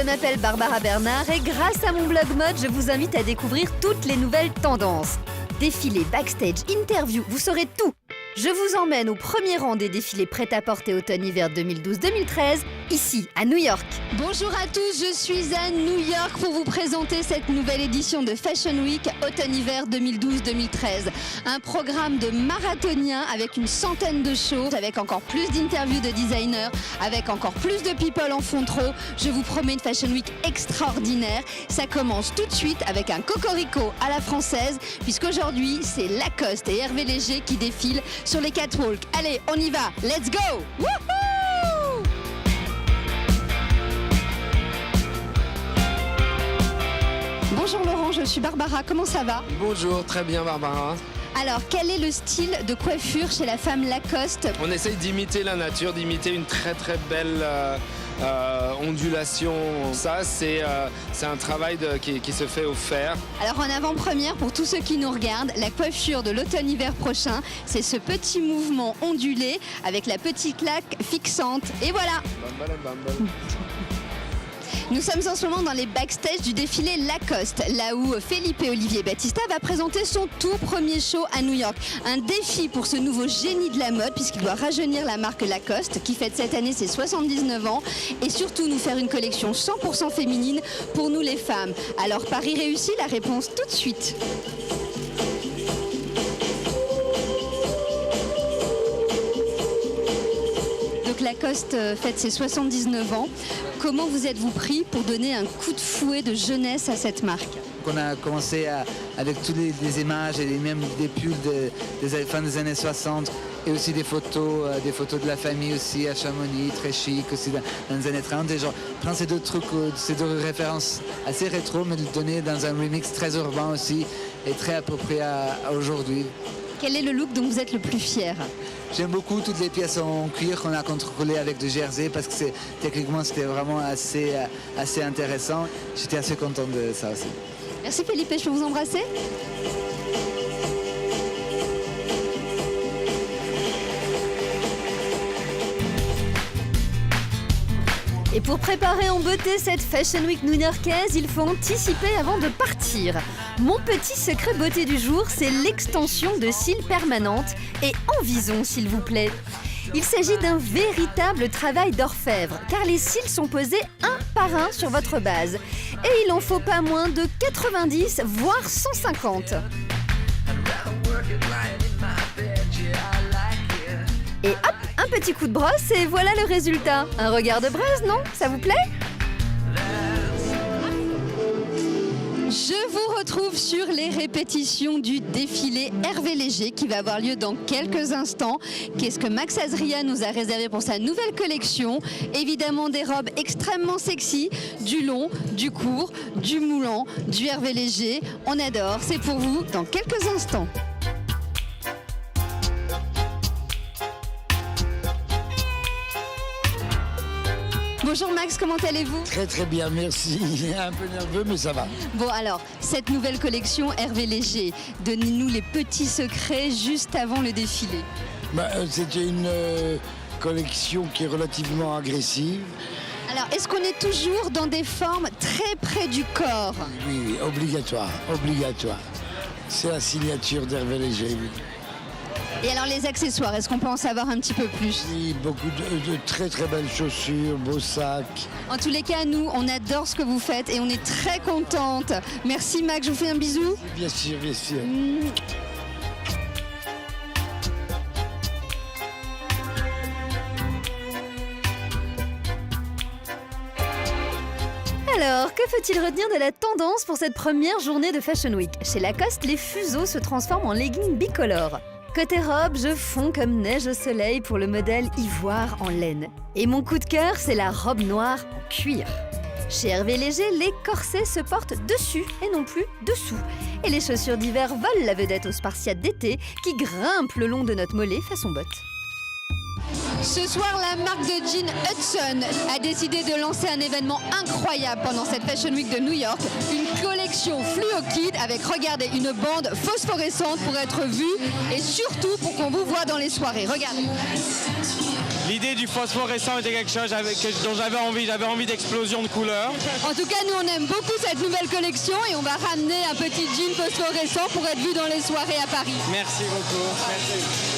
m'appelle Barbara Bernard et grâce à mon blog mode, je vous invite à découvrir toutes les nouvelles tendances. Défilés, backstage, interviews, vous saurez tout. Je vous emmène au premier rang des défilés prêt-à-porter automne-hiver 2012-2013, ici à New York. Bonjour à tous, je suis à New York pour vous présenter cette nouvelle édition de Fashion Week automne-hiver 2012-2013. Un programme de marathoniens avec une centaine de shows, avec encore plus d'interviews de designers, avec encore plus de people en fond trop. Je vous promets une Fashion Week extraordinaire. Ça commence tout de suite avec un cocorico à la française, puisqu'aujourd'hui c'est Lacoste et Hervé Léger qui défilent sur les catwalks. Allez, on y va, let's go! Wouhou! Bonjour Laurent, je suis Barbara, comment ça va? Bonjour, très bien Barbara. Alors, quel est le style de coiffure chez la femme Lacoste? On essaye d'imiter la nature, d'imiter une très très belle ondulation. Ça, c'est un travail qui se fait au fer. Alors, en avant-première, pour tous ceux qui nous regardent, la coiffure de l'automne-hiver prochain, c'est ce petit mouvement ondulé avec la petite claque fixante. Et voilà! Nous sommes en ce moment dans les backstage du défilé Lacoste, là où Felipe Olivier Battista va présenter son tout premier show à New York. Un défi pour ce nouveau génie de la mode, puisqu'il doit rajeunir la marque Lacoste, qui fête cette année ses 79 ans, et surtout nous faire une collection 100% féminine pour nous les femmes. Alors, pari réussi, la réponse tout de suite. Lacoste fête ses 79 ans. Comment vous êtes-vous pris pour donner un coup de fouet de jeunesse à cette marque? On a commencé avec toutes les images et même des pulls des fins des années 60 et aussi des photos de la famille aussi à Chamonix, très chic aussi dans les années 30. Et genre prendre ces deux trucs, ces deux références assez rétro, mais le donner dans un remix très urbain aussi et très approprié à aujourd'hui. Quel est le look dont vous êtes le plus fier? J'aime beaucoup toutes les pièces en cuir qu'on a contrôlées avec du jersey parce que techniquement c'était vraiment assez intéressant. J'étais assez content de ça aussi. Merci Felipe, je peux vous embrasser? Et pour préparer en beauté cette Fashion Week new-yorkaise, il faut anticiper avant de partir. Mon petit secret beauté du jour, c'est l'extension de cils permanente et en vison s'il vous plaît. Il s'agit d'un véritable travail d'orfèvre, car les cils sont posés un par un sur votre base. Et il en faut pas moins de 90, voire 150. Et hop, un petit coup de brosse et voilà le résultat. Un regard de braise, non? Ça vous plaît? Je vous retrouve sur les répétitions du défilé Hervé Léger qui va avoir lieu dans quelques instants. Qu'est-ce que Max Azria nous a réservé pour sa nouvelle collection? Évidemment des robes extrêmement sexy, du long, du court, du moulant, du Hervé Léger. On adore, c'est pour vous dans quelques instants. Bonjour Max, comment allez-vous? Très très bien, merci. Un peu nerveux, mais ça va. Bon alors, cette nouvelle collection Hervé Léger, donnez-nous les petits secrets juste avant le défilé. C'était une collection qui est relativement agressive. Alors, est-ce qu'on est toujours dans des formes très près du corps? Oui, obligatoire, obligatoire. C'est la signature d'Hervé Léger. Et alors les accessoires, est-ce qu'on peut en savoir un petit peu plus? Oui, beaucoup de très très belles chaussures, beaux sacs. En tous les cas, nous, on adore ce que vous faites et on est très contente. Merci Max, je vous fais un bisou. Bien sûr, bien sûr. Alors, que faut-il retenir de la tendance pour cette première journée de Fashion Week? Chez Lacoste, les fuseaux se transforment en leggings bicolores. Côté robe, je fonds comme neige au soleil pour le modèle ivoire en laine. Et mon coup de cœur, c'est la robe noire en cuir. Chez Hervé Léger, les corsets se portent dessus et non plus dessous. Et les chaussures d'hiver volent la vedette aux spartiates d'été qui grimpent le long de notre mollet façon botte. Ce soir, la marque de jeans Hudson a décidé de lancer un événement incroyable pendant cette Fashion Week de New York. Une collection Fluo Kid avec, regardez, une bande phosphorescente pour être vue et surtout pour qu'on vous voit dans les soirées. Regardez. L'idée l'idée du phosphorescent était quelque chose dont j'avais envie d'explosion de couleurs. En tout cas, nous on aime beaucoup cette nouvelle collection et on va ramener un petit jean phosphorescent pour être vu dans les soirées à Paris. Merci beaucoup. Merci.